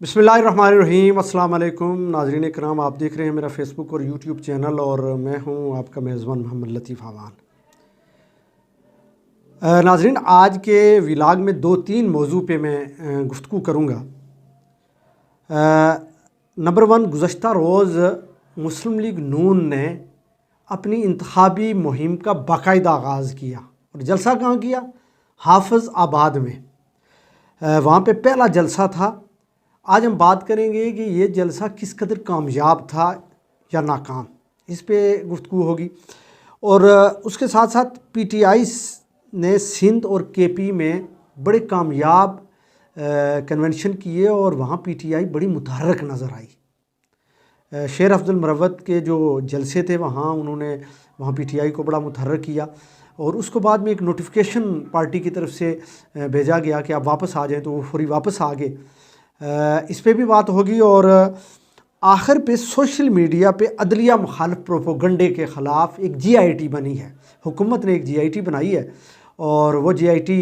बिस्मिल्लाहिर्रहमानिर्रहीम। अस्सलाम वालेकुम नाज़रीन इकराम, आप देख रहे हैं मेरा फ़ेसबुक और यूट्यूब चैनल और मैं हूं आपका मेज़बान मोहम्मद लतीफ़ आवान। नाज़रीन, आज के व्लॉग में दो तीन मौजू पे मैं गुफ्तगू करूँगा। नंबर वन, गुज़श्ता रोज़ मुस्लिम लीग नून ने अपनी इंतखाबी मुहिम का बाकायदा आगाज़ किया और जलसा कहाँ किया? हाफिज़ आबाद में। वहाँ पे पहला जलसा था। आज हम बात करेंगे कि ये जलसा किस कदर कामयाब था या नाकाम, इस पे गुफ्तगू होगी। और उसके साथ साथ पीटीआई ने सिंध और केपी में बड़े कामयाब कन्वेंशन किए और वहाँ पीटीआई बड़ी मुतहर्रिक नज़र आई। शेर अफजल मरवत के जो जलसे थे वहाँ उन्होंने वहाँ पीटीआई को बड़ा मुतहर्रिक किया और उसके बाद में एक नोटिफिकेशन पार्टी की तरफ से भेजा गया कि आप वापस आ जाएं, तो वो फौरी वापस आ गए। इस पे भी बात होगी। और आखिर पे सोशल मीडिया पे अदलिया मुखालिफ प्रोपोगंडे के ख़िलाफ़ एक जीआईटी बनी है। हुकूमत ने एक जीआईटी बनाई है और वो जीआईटी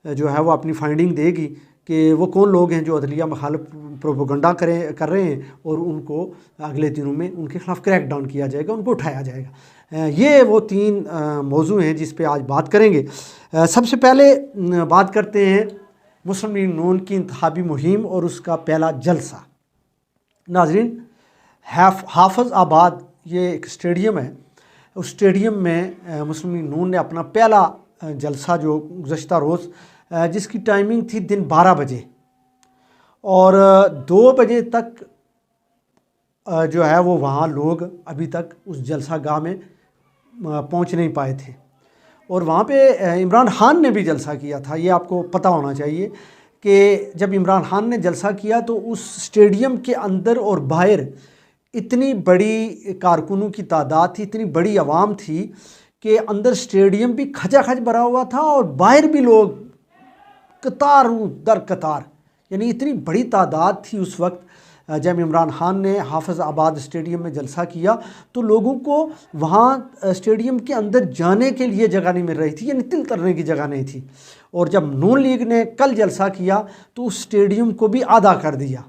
जो है वो अपनी फाइंडिंग देगी कि वो कौन लोग हैं जो अदलिया मुखालिफ प्रोपोगंडा कर रहे हैं और उनको अगले दिनों में उनके ख़िलाफ़ क्रैक डाउन किया जाएगा, उनको उठाया जाएगा। ये वो तीन मौजू हैं जिस पे आज बात करेंगे। सबसे पहले बात करते हैं मुस्लिम लीग नून की इंतखाबी मुहिम और उसका पहला जलसा। नाजरीन, हाफिज़ आबाद ये एक स्टेडियम है। उस स्टेडियम में मुस्लिम लीग नून ने अपना पहला जलसा जो गुज़श्ता रोज़, जिसकी टाइमिंग थी दिन 12 बजे और 2 बजे तक जो है वो वहाँ लोग अभी तक उस जलसा गाह में पहुँच नहीं पाए थे। और वहाँ पे इमरान खान ने भी जलसा किया था। ये आपको पता होना चाहिए कि जब इमरान खान ने जलसा किया तो उस स्टेडियम के अंदर और बाहर इतनी बड़ी कारकुनों की तादाद थी, इतनी बड़ी आवाम थी कि अंदर स्टेडियम भी खचाखच भरा हुआ था और बाहर भी लोग कतार दर कतार, यानी इतनी बड़ी तादाद थी उस वक्त। जब इमरान खान ने हाफिज़ आबाद स्टेडियम में जलसा किया तो लोगों को वहाँ स्टेडियम के अंदर जाने के लिए जगह नहीं मिल रही थी, यानी तिल करने की जगह नहीं थी। और जब नून लीग ने कल जलसा किया तो उस स्टेडियम को भी आधा कर दिया,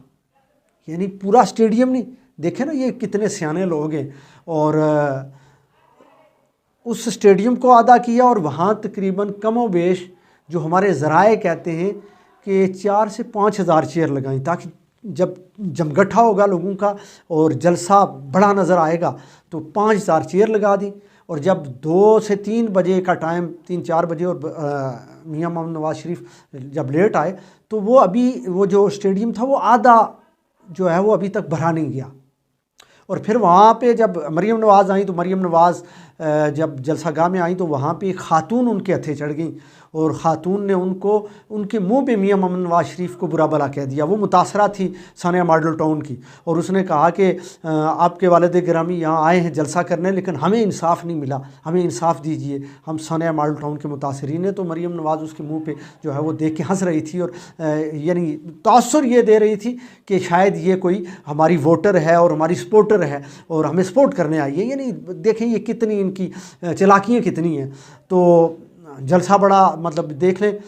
यानी पूरा स्टेडियम नहीं। देखे ना ये कितने सियाने लोग हैं। और उस स्टेडियम को आधा किया और वहाँ तकरीबन कमोबेश जो हमारे ज़राए कहते हैं कि 4 से 5 हज़ार चेयर लगाई, ताकि जब जमगट्ठा होगा लोगों का और जलसा बड़ा नज़र आएगा तो 5,000 चेयर लगा दी। और जब 2 से 3 बजे का टाइम, 3-4 बजे, और मियां मोहम्मद नवाज़ शरीफ जब लेट आए तो वो जो स्टेडियम था वो आधा जो है वो अभी तक भरा नहीं गया। और फिर वहाँ पे जब मरीम नवाज़ आई तो मरीम नवाज़ जब जलसागाह में आई तो वहाँ पे एक खातून उनके हथे चढ़ गई और ख़ातून ने उनके मुंह पे मियां मोहम्मद नवाज़ शरीफ को बुरा भला कह दिया। वो मुतासरा थी सानिया मॉडल टाउन की और उसने कहा कि आपके वालिद गिरामी यहाँ आए हैं जलसा करने, लेकिन हमें इंसाफ नहीं मिला, हमें इंसाफ दीजिए, हम सानिया मॉडल टाउन के मुतासरीन हैं। तो मरीम नवाज़ उसके मुँह पर जो है वो देख के हंस रही थी और यानी तासुर ये दे रही थी कि शायद ये कोई हमारी वोटर है और हमारी सपोर्टर है और हमें सपोर्ट करने आई है। यानी देखें ये कितनी इनकी चालाकियाँ कितनी हैं। तो जलसा बड़ा, मतलब देख लें।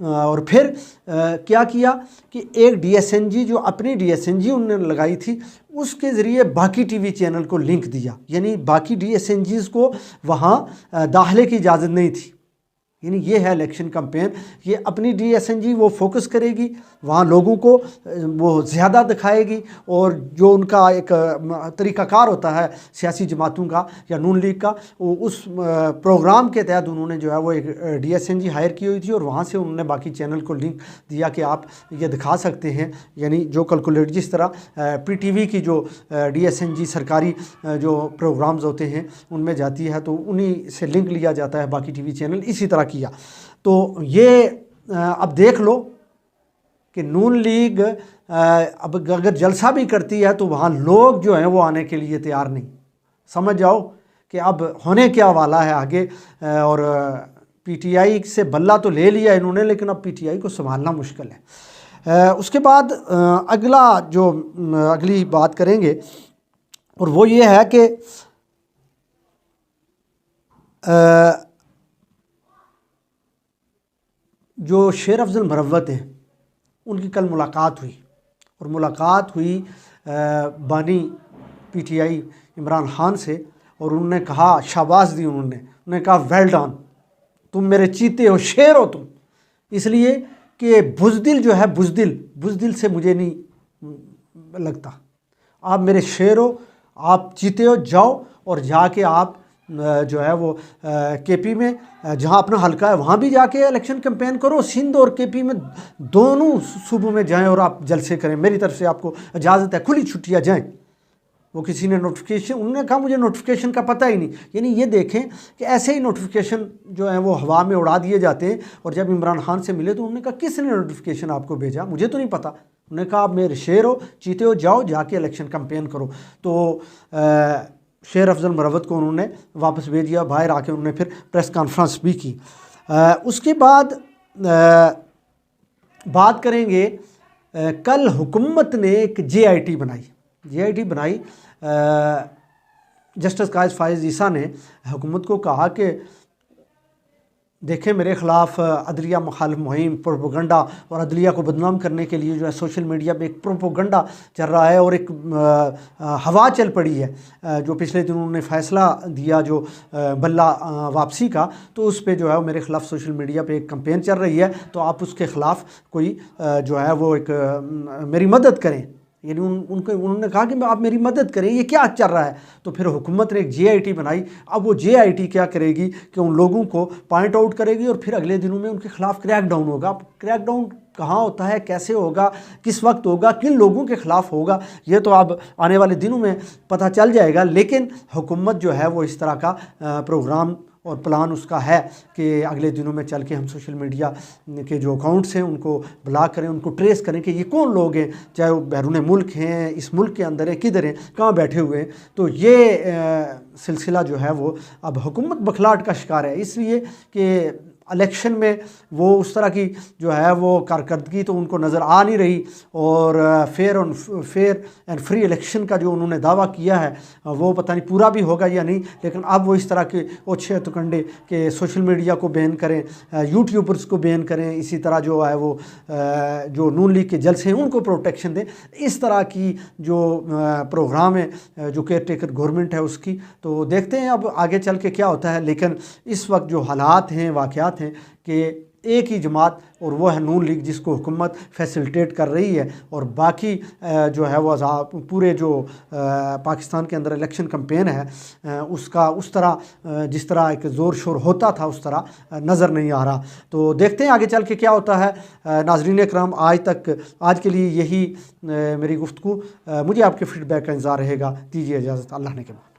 और फिर क्या किया कि एक डीएसएनजी, जो अपनी डीएसएनजी उन्होंने लगाई थी, उसके ज़रिए बाकी टीवी चैनल को लिंक दिया। यानी बाकी डीएसएनजीज़ को वहाँ दाखिले की इजाज़त नहीं थी। यानी ये है इलेक्शन कैंपेन। ये अपनी डीएसएनजी वो फोकस करेगी, वहाँ लोगों को वो ज़्यादा दिखाएगी और जो उनका एक तरीक़ाकार होता है सियासी जमातों का या नून लीग का, वो उस प्रोग्राम के तहत उन्होंने जो है वो एक डीएसएनजी हायर की हुई थी और वहाँ से उन्होंने बाकी चैनल को लिंक दिया कि आप ये दिखा सकते हैं। यानी जो कैलकुलेट, जिस तरह पीटीवी की जो डीएसएनजी सरकारी जो प्रोग्राम्स होते हैं उनमें जाती है तो उन्हीं से लिंक लिया जाता है बाकी टीवी चैनल, इसी तरह किया। तो ये अब देख लो कि नून लीग अब अगर जलसा भी करती है तो वहाँ लोग जो हैं वो आने के लिए तैयार नहीं। समझ जाओ कि अब होने क्या वाला है आगे। और पीटीआई से बल्ला तो ले लिया इन्होंने, लेकिन अब पीटीआई को संभालना मुश्किल है। उसके बाद अगली बात करेंगे और वो ये है कि जो शेर अफजल मरवत हैं उनकी कल मुलाकात हुई और मुलाकात हुई बानी पीटीआई इमरान खान से, और उन्होंने कहा, शाबाश दी उन्होंने कहा वेल डन, तुम मेरे चीते हो, शेर हो तुम। इसलिए कि बुज़दिल जो है, बुज़दिल से मुझे नहीं लगता। आप मेरे शेर हो, आप चीते हो, जाओ और जाके आप जो है वो केपी में जहाँ अपना हलका है वहाँ भी जाके इलेक्शन कैंपेन करो। सिंध और केपी में दोनों सूबों में जाएं और आप जलसे करें। मेरी तरफ से आपको इजाज़त है, खुली छुट्टियाँ जाएं। वो किसी ने नोटिफिकेशन, उन्होंने कहा मुझे नोटिफिकेशन का पता ही नहीं। यानी ये देखें कि ऐसे ही नोटिफिकेशन जो है वो हवा में उड़ा दिए जाते हैं। और जब इमरान खान से मिले तो उन्होंने कहा किसने नोटिफिकेशन आपको भेजा, मुझे तो नहीं पता। उन्होंने कहा आप मेरे शेर हो, चीते हो, जाओ जाके इलेक्शन कैंपेन करो। तो शेर अफजल मरवत को उन्होंने वापस भेज दिया, बाहर आके उन्होंने फिर प्रेस कॉन्फ्रेंस भी की। उसके बाद बात करेंगे, कल हुकूमत ने एक JIT बनाई। जस्टिस कायद फायज़ ईसा ने हुकूमत को कहा कि देखें मेरे ख़िलाफ़ अदलिया मुखालिफ मुहिम, प्रोपोगंडा और अदलिया को बदनाम करने के लिए जो है सोशल मीडिया पे एक प्रोपोगंडा चल रहा है और एक हवा चल पड़ी है। जो पिछले दिन उन्होंने फ़ैसला दिया जो बल्ला वापसी का, तो उस पे जो है मेरे ख़िलाफ़ सोशल मीडिया पे एक कैंपेन चल रही है, तो आप उसके ख़िलाफ़ कोई जो है वो एक मेरी मदद करें। यानी उन्होंने कहा कि आप मेरी मदद करें, ये क्या चल रहा है। तो फिर हुकूमत ने एक JIT बनाई। अब वो JIT क्या करेगी कि उन लोगों को पॉइंट आउट करेगी और फिर अगले दिनों में उनके खिलाफ क्रैकडाउन होगा। क्रैकडाउन कहाँ होता है, कैसे होगा, किस वक्त होगा, किन लोगों के ख़िलाफ़ होगा, ये तो अब आने वाले दिनों में पता चल जाएगा। लेकिन हुकूमत जो है वो इस तरह का प्रोग्राम और प्लान उसका है कि अगले दिनों में चल के हम सोशल मीडिया के जो अकाउंट्स हैं उनको ब्लॉक करें, उनको ट्रेस करें कि ये कौन लोग हैं, चाहे वो बैरून मुल्क हैं, इस मुल्क के अंदर हैं, किधर हैं, कहाँ बैठे हुए हैं। तो ये सिलसिला जो है वो अब हुकूमत बखलाहट का शिकार है, इसलिए कि इलेक्शन में वो उस तरह की जो है वो कारकर्दगी तो उनको नज़र आ नहीं रही। और फेयर एंड फ्री इलेक्शन का जो उन्होंने दावा किया है वो पता नहीं पूरा भी होगा या नहीं। लेकिन अब वो इस तरह के ओछे हथकंडे के सोशल मीडिया को बैन करें, यूट्यूबर्स को बैन करें, इसी तरह जो है वो जो नून लीग के जलसे हैं उनको प्रोटेक्शन दें। इस तरह की जो प्रोग्राम है जो केयर टेकर गवर्नमेंट है उसकी, तो देखते हैं अब आगे चल के क्या होता है। लेकिन इस वक्त जो हालात हैं, वाक़यात हैं कि एक ही जमात और वो है नून लीग जिसको हुकूमत फैसिलिटेट कर रही है, और बाकी जो है वो पूरे जो पाकिस्तान के अंदर इलेक्शन कैंपेन है उसका उस तरह जिस तरह एक ज़ोर शोर होता था उस तरह नज़र नहीं आ रहा। तो देखते हैं आगे चल के क्या होता है। नाज़रीन इकराम, आज के लिए यही मेरी गुफ्तगू। मुझे आपके फीडबैक का इंतज़ार रहेगा। दीजिए इजाज़त, अल्लाह ने के बाद।